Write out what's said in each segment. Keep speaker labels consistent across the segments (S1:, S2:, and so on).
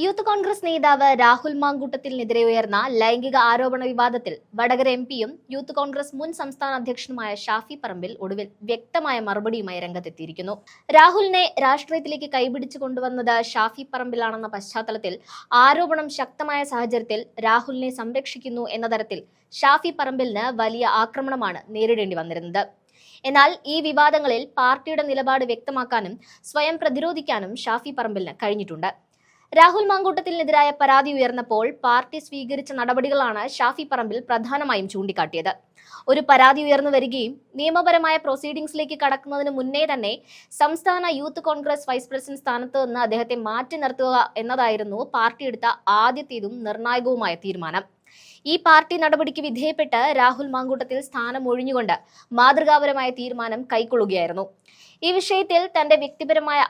S1: Youth Congress നേതാവ് രാഹുൽ മാങ്കൂട്ടത്തിനെതിരെ ഉയർന്ന ലൈംഗിക ആരോപണ വിവാദത്തിൽ വടകര എംപിയും യൂത്ത് കോൺഗ്രസ് മുൻ സംസ്ഥാന അധ്യക്ഷനുമായ ഷാഫി പറമ്പിൽ ഒടുവിൽ വ്യക്തമായ മറുപടിയുമായി രംഗത്തെത്തിയിരിക്കുന്നു. രാഹുലിനെ രാഷ്ട്രീയത്തിലേക്ക് കൈപിടിച്ചു കൊണ്ടുവന്നത് ഷാഫി പറമ്പിലാണെന്ന പശ്ചാത്തലത്തിൽ ആരോപണം ശക്തമായ സാഹചര്യത്തിൽ രാഹുലിനെ സംരക്ഷിക്കുന്നു എന്ന തരത്തിൽ ഷാഫി പറമ്പിലിന് വലിയ ആക്രമണമാണ് നേരിടേണ്ടി വന്നിരുന്നത്. എന്നാൽ ഈ വിവാദങ്ങളിൽ പാർട്ടിയുടെ നിലപാട് വ്യക്തമാക്കാനും സ്വയം പ്രതിരോധിക്കാനും ഷാഫി പറമ്പിലിന് കഴിഞ്ഞിട്ടുണ്ട്. രാഹുൽ മാങ്കൂട്ടത്തിനെതിരായ പരാതി ഉയർന്നപ്പോൾ പാർട്ടി സ്വീകരിച്ച നടപടികളാണ് ഷാഫി പറമ്പിൽ പ്രധാനമായും ചൂണ്ടിക്കാട്ടിയത്. ഒരു പരാതി ഉയർന്നു വരികയും നിയമപരമായ പ്രൊസീഡിംഗ്സിലേക്ക് കടക്കുന്നതിന് മുന്നേ തന്നെ സംസ്ഥാന യൂത്ത് കോൺഗ്രസ് വൈസ് പ്രസിഡന്റ് സ്ഥാനത്ത് നിന്ന് അദ്ദേഹത്തെ മാറ്റി നിർത്തുക എന്നതായിരുന്നു പാർട്ടി എടുത്ത ആദ്യത്തേതും നിർണായകവുമായ തീരുമാനം. ഈ പാർട്ടി നടപടിക്ക് വിധേയപ്പെട്ട് രാഹുൽ മാങ്കൂട്ടത്തിൽ സ്ഥാനം ഒഴിഞ്ഞുകൊണ്ട് മാതൃകാപരമായ തീരുമാനം കൈക്കൊള്ളുകയായിരുന്നു. ഈ വിഷയത്തിൽ തന്റെ വ്യക്തിപരമായ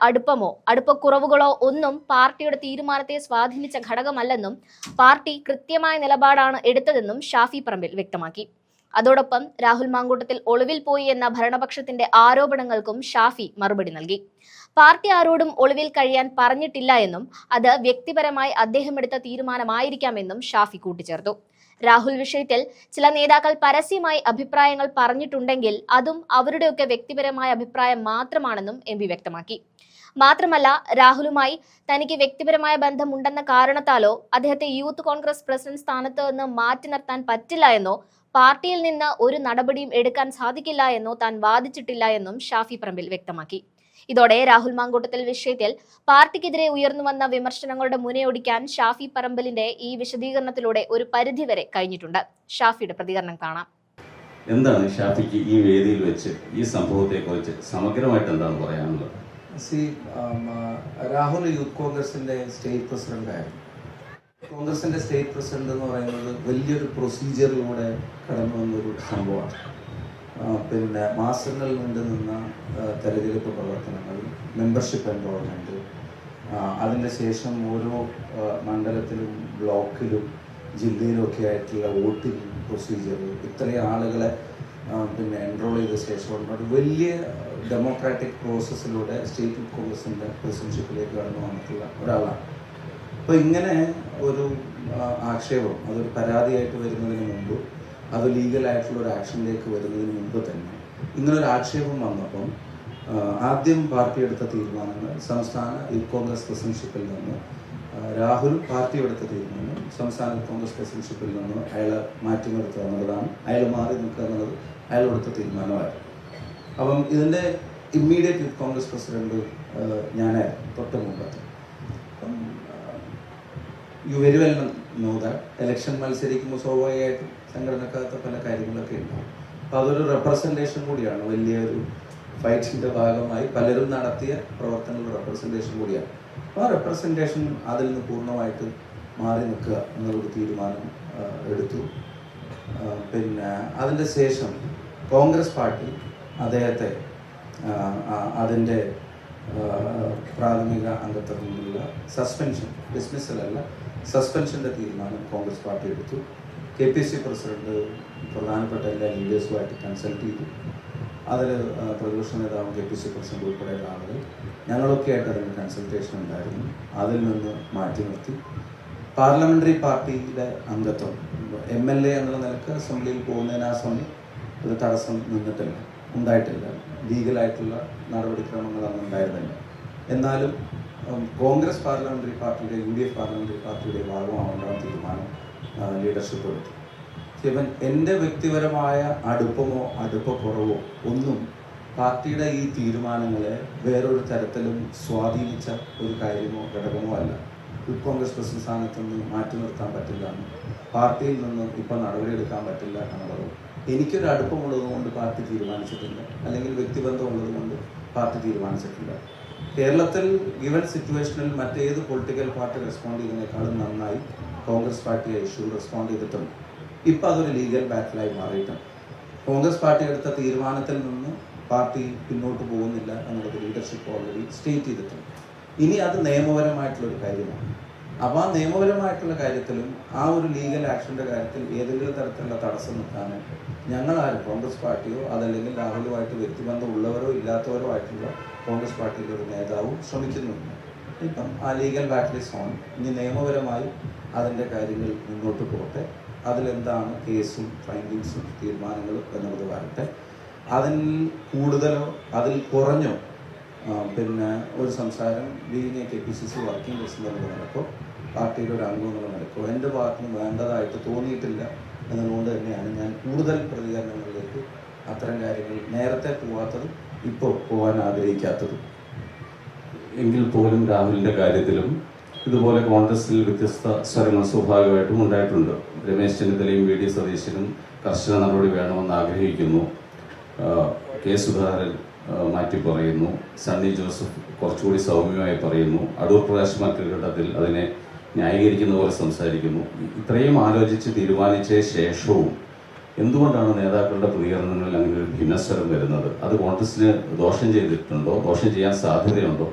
S1: അടുപ്പക്കുറവുകളോ ഒന്നും പാർട്ടിയുടെ തീരുമാനത്തെ സ്വാധീനിച്ച ഘടകമല്ലെന്നും പാർട്ടി കൃത്യമായ നിലപാടാണ് എടുത്തതെന്നും ഷാഫി പറമ്പിൽ വ്യക്തമാക്കി. അതോടൊപ്പം രാഹുൽ മാങ്കൂട്ടത്തിൽ ഒളിവിൽ പോയി എന്ന ഭരണപക്ഷത്തിന്റെ ആരോപണങ്ങൾക്കും ഷാഫി മറുപടി നൽകി. പാർട്ടി ആരോടും ഒളിവിൽ കഴിയാൻ പറഞ്ഞിട്ടില്ല എന്നും അത് വ്യക്തിപരമായി അദ്ദേഹം എടുത്ത തീരുമാനമായിരിക്കാമെന്നും ഷാഫി കൂട്ടിച്ചേർത്തു. രാഹുൽ വിഷയത്തിൽ ചില നേതാക്കൾ പരസ്യമായി അഭിപ്രായങ്ങൾ പറഞ്ഞിട്ടുണ്ടെങ്കിൽ അതും അവരുടെയൊക്കെ വ്യക്തിപരമായ അഭിപ്രായം മാത്രമാണെന്നും എം പി വ്യക്തമാക്കി. മാത്രമല്ല, രാഹുലുമായി തനിക്ക് വ്യക്തിപരമായ ബന്ധമുണ്ടെന്ന കാരണത്താലോ അദ്ദേഹത്തെ യൂത്ത് കോൺഗ്രസ് പ്രസിഡന്റ് സ്ഥാനത്ത് നിന്ന് മാറ്റി നിർത്താൻ പറ്റില്ല എന്നോ പാർട്ടിയിൽ നിന്ന് ഒരു നടപടിയും എടുക്കാൻ സാധിക്കില്ല എന്നോ താൻ വാദിച്ചിട്ടില്ല എന്നും ഷാഫി പറമ്പിൽ വ്യക്തമാക്കി. ഇതോടെ രാഹുൽ മാങ്കൂട്ടത്തിൽ വിഷയത്തിൽ പാർട്ടിക്കെതിരെ ഉയർന്നു വന്ന വിമർശനങ്ങളുടെ മുനയൊടിക്കാൻ ഷാഫി പറമ്പിലിന്റെ ഈ വിശദീകരണത്തിലൂടെ ഒരു പരിധിവരെ കഴിഞ്ഞിട്ടുണ്ട്. ഷാഫിയുടെ പ്രതികരണം കാണാം.
S2: എന്താണ് ഷാഫിക്ക് ഈ വേദിയിൽ വെച്ച് ഈ സംഭവത്തെക്കുറിച്ച് സമഗ്രമായിട്ട് എന്താണ് പറയാനുള്ളത്?
S3: രാഹുൽ യൂത്ത് കോൺഗ്രസിന്റെ സ്റ്റേറ്റ് പ്രസിഡന്റ് ആയിരുന്നു. കോൺഗ്രസിന്റെ സ്റ്റേറ്റ് പ്രസിഡന്റ് എന്ന് പറയുന്നത് വലിയൊരു പ്രൊസീജിയറിലൂടെ കടന്നു വന്നൊരു സംഭവമാണ്. പിന്നെ മാസങ്ങൾ നീണ്ടു നിന്ന തെരഞ്ഞെടുപ്പ് പ്രവർത്തനങ്ങൾ, മെമ്പർഷിപ്പ് എൻറോൾമെൻറ്റ്, അതിൻ്റെ ശേഷം ഓരോ മണ്ഡലത്തിലും ബ്ലോക്കിലും ജില്ലയിലും ഒക്കെ ആയിട്ടുള്ള വോട്ടിംഗ് പ്രൊസീജിയർ, ഇത്രയും ആളുകളെ പിന്നെ എൻറോൾ ചെയ്ത ശേഷം ഒരു വലിയ ഡെമോക്രാറ്റിക് പ്രോസസ്സിലൂടെ സ്റ്റേറ്റ് കോൺഗ്രസിൻ്റെ പ്രസിഡൻഷിപ്പിലേക്ക് കടന്നു വന്നിട്ടുള്ള ഒരാളാണ്. അപ്പോൾ ഇങ്ങനെ ഒരു ആക്ഷേപം അതൊരു പരാതിയായിട്ട് വരുന്നതിന് മുമ്പ്, അത് ലീഗലായിട്ടുള്ള ഒരു ആക്ഷനിലേക്ക് വരുന്നതിന് മുമ്പ് തന്നെ ഇങ്ങനൊരു ആക്ഷേപം വന്നപ്പം ആദ്യം പാർട്ടി എടുത്ത തീരുമാനങ്ങൾ സംസ്ഥാന യൂത്ത് കോൺഗ്രസ് പ്രസിഡൻഷിപ്പിൽ നിന്ന് രാഹുലും പാർട്ടി എടുത്ത തീരുമാനം സംസ്ഥാന യൂത്ത് കോൺഗ്രസ് പ്രസിഡൻഷിപ്പിൽ നിന്ന് അയാളെ മാറ്റി നിർത്തുക എന്നുള്ളതാണ്, അയാൾ മാറി നിൽക്കുക എന്നുള്ളത് അയാൾ എടുത്ത തീരുമാനമായിരുന്നു. അപ്പം ഇതിൻ്റെ ഇമ്മീഡിയറ്റ് യൂത്ത് കോൺഗ്രസ് പ്രസിഡന്റ് ഞാനായിരുന്നു തൊട്ട് മുമ്പത്തെ. അപ്പം you very well know that election മത്സരിക്കുമ്പോൾ സ്വാഭാവികമായിട്ടും സംഘടനക്കകത്ത പല കാര്യങ്ങളൊക്കെ ഉണ്ടാവും. അപ്പോൾ അതൊരു റെപ്രസെൻറ്റേഷൻ കൂടിയാണ്, വലിയൊരു ഫൈറ്റിൻ്റെ ഭാഗമായി പലരും നടത്തിയ പ്രവർത്തനങ്ങളുടെ റെപ്രസെൻറ്റേഷൻ കൂടിയാണ്. അപ്പോൾ ആ റെപ്രസെൻറ്റേഷൻ അതിൽ നിന്ന് പൂർണ്ണമായിട്ട് മാറി നിൽക്കുക എന്നുള്ളൊരു തീരുമാനം എടുത്തു. പിന്നെ അതിൻ്റെ ശേഷം കോൺഗ്രസ് പാർട്ടി അദ്ദേഹത്തെ അതിൻ്റെ പ്രാഥമിക അംഗത്വത്തിൽ നിന്നുള്ള സസ്പെൻഷൻ, ഡിസ്മിസലല്ല സസ്പെൻഷൻ്റെ തീരുമാനം കോൺഗ്രസ് പാർട്ടി എടുത്തു. KPC പ്രസിഡന്റ് പ്രധാനപ്പെട്ട എല്ലാ ലീഡേഴ്സുമായിട്ട് കൺസൾട്ട് ചെയ്തു. അതിൽ പ്രതിപക്ഷ നേതാവും KPC പ്രസിഡന്റ് ഉൾപ്പെടെയുള്ള ആളുകൾ ഞങ്ങളൊക്കെ ആയിട്ട് അതിന് കൺസൾട്ടേഷൻ ഉണ്ടായിരുന്നു. അതിൽ നിന്ന് മാറ്റി നിർത്തി. പാർലമെൻ്ററി പാർട്ടിയുടെ അംഗത്വം MLA എന്നുള്ള നിലക്ക് അസംബ്ലിയിൽ പോകുന്നതിന് ആ സമയം ഒരു തടസ്സം ഉണ്ടായിട്ടില്ല. ലീഗലായിട്ടുള്ള നടപടിക്രമങ്ങളൊന്നും ഉണ്ടായിരുന്നില്ല. എന്നാലും കോൺഗ്രസ് പാർലമെൻ്ററി പാർട്ടിയുടെ UDF പാർലമെൻ്ററി പാർട്ടിയുടെ ഭാഗമാവേണ്ട തീരുമാനം ലീഡർഷിപ്പ് എടുത്തു. ഇവൻ എൻ്റെ വ്യക്തിപരമായ അടുപ്പമോ അടുപ്പക്കുറവോ ഒന്നും പാർട്ടിയുടെ ഈ തീരുമാനങ്ങളെ വേറൊരു തരത്തിലും സ്വാധീനിച്ച ഒരു കാര്യമോ ഘടകമോ അല്ല. യൂത്ത് കോൺഗ്രസ് പ്രസിഡന്റ് സ്ഥാനത്ത് നിന്ന് മാറ്റി നിർത്താൻ പറ്റില്ല എന്നും പാർട്ടിയിൽ നിന്ന് ഇപ്പം നടപടിയെടുക്കാൻ പറ്റില്ല എന്നുള്ളതും എനിക്കൊരു അടുപ്പമുള്ളത് കൊണ്ട് പാർട്ടി തീരുമാനിച്ചിട്ടില്ല, അല്ലെങ്കിൽ വ്യക്തിബന്ധം ഉള്ളത് കൊണ്ട് പാർട്ടി തീരുമാനിച്ചിട്ടില്ല. കേരളത്തിൽ ഗിവൻ സിറ്റുവേഷനിൽ മറ്റേത് പൊളിറ്റിക്കൽ പാർട്ടി റെസ്പോണ്ട് ചെയ്യുന്നതിനേക്കാളും നന്നായി കോൺഗ്രസ് പാർട്ടി ഇഷ്യൂ റെസ്പോണ്ട് ചെയ്തിട്ടുണ്ട്. ഇപ്പം അതൊരു ലീഗൽ ബാറ്റിലായി മാറിയിട്ടുണ്ട്. കോൺഗ്രസ് പാർട്ടി എടുത്ത തീരുമാനത്തിൽ നിന്ന് പാർട്ടി പിന്നോട്ട് പോകുന്നില്ല എന്നുള്ളത് ലീഡർഷിപ്പ് ഓൾറെഡി സ്റ്റേറ്റ് ചെയ്തിട്ടുണ്ട്. ഇനി അത് നിയമപരമായിട്ടുള്ളൊരു കാര്യമാണ്. അപ്പോൾ ആ നിയമപരമായിട്ടുള്ള കാര്യത്തിലും ആ ഒരു ലീഗൽ ആക്ഷൻ്റെ കാര്യത്തിൽ ഏതെങ്കിലും തരത്തിലുള്ള തടസ്സം നിൽക്കാൻ ഞങ്ങളാരും കോൺഗ്രസ് പാർട്ടിയോ അതല്ലെങ്കിൽ രാഹുലുമായിട്ട് വ്യക്തിബന്ധം ഉള്ളവരോ ഇല്ലാത്തവരോ ആയിട്ടുള്ള കോൺഗ്രസ് പാർട്ടിയിലെ ഒരു നേതാവും ശ്രമിക്കുന്നുണ്ട്. ഇപ്പം ആ ലീഗൽ ബാറ്റിൽ ഈസ് ഓൺ. ഇനി നിയമപരമായി അതിൻ്റെ കാര്യങ്ങൾ മുന്നോട്ട് പോകട്ടെ. അതിലെന്താണ് കേസും ഫൈൻഡിങ്സും തീരുമാനങ്ങളും എന്നുള്ളത് വരട്ടെ. അതിൽ കൂടുതലോ അതിൽ കുറഞ്ഞോ പിന്നെ ഒരു സംസാരം being A KPCC working president എന്നുള്ള നിലക്കോ പാർട്ടിയുടെ ഒരു അംഗം എന്നുള്ള നിലക്കോ എൻ്റെ ഭാഗത്തുനിന്ന് വേണ്ടതായിട്ട് തോന്നിയിട്ടില്ല എന്നതുകൊണ്ട് തന്നെയാണ് ഞാൻ കൂടുതൽ പ്രതികരണങ്ങളിലേക്ക് അത്തരം കാര്യങ്ങൾ നേരത്തെ പോവാത്തതും ഇപ്പോൾ പോകാൻ ആഗ്രഹിക്കാത്തതും.
S2: എങ്കിൽ പോലും രാഹുലിൻ്റെ കാര്യത്തിലും ഇതുപോലെ കോൺഗ്രസിൽ വ്യത്യസ്ത സ്വരങ്ങൾ സ്വാഭാവികമായിട്ടും ഉണ്ടായിട്ടുണ്ട്. രമേശ് ചെന്നിത്തലയും VD സതീശനും കർശന നടപടി വേണമെന്ന് ആഗ്രഹിക്കുന്നു. കെ സുധാകരൻ മാറ്റി പറയുന്നു. സണ്ണി ജോസഫ് കുറച്ചുകൂടി സൗമ്യമായി പറയുന്നു. അടൂർ പ്രകാശ് മറ്റൊരു ഘട്ടത്തിൽ അതിനെ ന്യായീകരിക്കുന്ന പോലെ സംസാരിക്കുന്നു. ഇത്രയും ആലോചിച്ച് തീരുമാനിച്ച ശേഷവും എന്തുകൊണ്ടാണ് നേതാക്കളുടെ പ്രതികരണങ്ങളിൽ അങ്ങനെ ഒരു ഭിന്നസ്വരം വരുന്നത്? അത് കോൺഗ്രസിന് ദോഷം ചെയ്തിട്ടുണ്ടോ? ദോഷം ചെയ്യാൻ സാധ്യതയുണ്ടോ?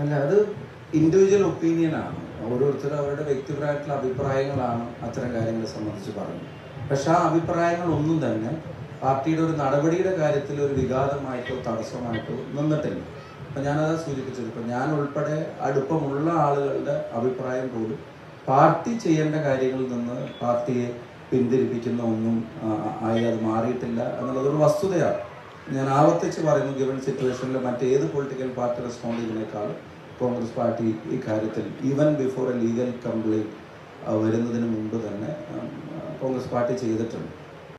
S3: അല്ല, അത് ഇൻഡിവിജ്വൽ ഒപ്പീനിയനാണ്. ഓരോരുത്തരും അവരുടെ വ്യക്തിപരമായിട്ടുള്ള അഭിപ്രായങ്ങളാണ് അത്തരം കാര്യങ്ങളെ സംബന്ധിച്ച് പറയുന്നത്. പക്ഷെ ആ അഭിപ്രായങ്ങളൊന്നും തന്നെ പാർട്ടിയുടെ ഒരു നടപടിയുടെ കാര്യത്തിൽ ഒരു വിഘാതമായിട്ടോ തടസ്സമായിട്ടോ നിന്നിട്ടില്ല. അപ്പം ഞാനത് സൂചിപ്പിച്ചത്, ഇപ്പം ഞാൻ ഉൾപ്പെടെ അടുപ്പമുള്ള ആളുകളുടെ അഭിപ്രായം പോലും പാർട്ടി ചെയ്യേണ്ട കാര്യങ്ങളിൽ നിന്ന് പാർട്ടിയെ പിന്തിരിപ്പിക്കുന്ന ഒന്നും ആയി അത് മാറിയിട്ടില്ല എന്നുള്ളതൊരു വസ്തുതയാണ്. ഞാൻ ആവർത്തിച്ച് പറയുന്നു, ഗിവൺ സിറ്റുവേഷനിൽ മറ്റേത് പൊളിറ്റിക്കൽ പാർട്ടി റെസ്പോണ്ട് ചെയ്യുന്നതിനേക്കാൾ കോൺഗ്രസ് പാർട്ടി ഈ കാര്യത്തിൽ even before A legal complaint വരുന്നതിന് മുമ്പ് തന്നെ കോൺഗ്രസ് പാർട്ടി ചെയ്തിട്ടുണ്ട്.